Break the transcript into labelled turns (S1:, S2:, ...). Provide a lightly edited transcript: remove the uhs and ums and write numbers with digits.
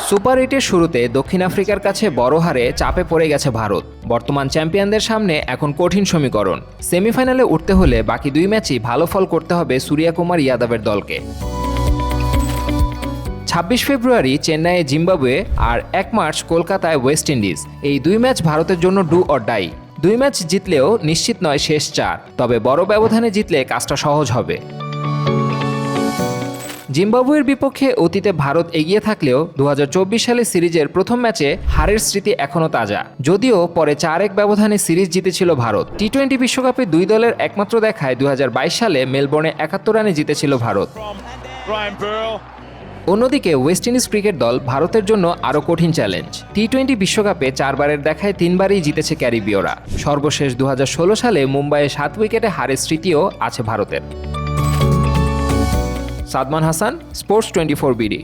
S1: Super 8-এর শুরুতে দক্ষিণ আফ্রিকার কাছে বড় হারে চাপে পড়ে গেছে ভারত। বর্তমান চ্যাম্পিয়নদের সামনে এখন কঠিন সমীকরণ। সেমিফাইনালে উঠতে হলে বাকি 2 ম্যাচই ভালো ফল করতে হবে সূর্যকুমার যাদবের দলকে। 26 ফেব্রুয়ারি চেন্নাইয়ে জিম্বাবুয়ে আর 1 মার্চ কলকাতায় ওয়েস্ট ইন্ডিজ। এই 2 ম্যাচ ভারতের জন্য ডু অর ডাই। 2 ম্যাচ জিতলেও নিশ্চিত নয় শেষ 4, তবে বড় ব্যবধানে জিতলে কাজটা সহজ হবে। জিম্বাবুয়ের বিপক্ষে অতীতে ভারত এগিয়ে থাকলেও 2024 সালে সিরিজের প্রথম ম্যাচে হারের স্মৃতি এখনও তাজা। যদিও পরে 4-1 ব্যবধানে সিরিজ জিতেছিল ভারত। টি-20 বিশ্বকাপে 2 দলের একমাত্র দেখায় 2022 সালে মেলবোর্নে 71 রানে জিতেছিল ভারত। অন্যদিকে ওয়েস্ট ইন্ডিজ ক্রিকেট দল ভারতের জন্য আরও কঠিন চ্যালেঞ্জ। টি-20 বিশ্বকাপে 4 বারের দেখায় 3 বারই জিতেছে ক্যারিবীয়রা। সর্বশেষ 2016 সালে মুম্বাইয়ে 7 উইকেটে হারের স্মৃতিও আছে ভারতের। Sadman Hasan, sports 24 BD.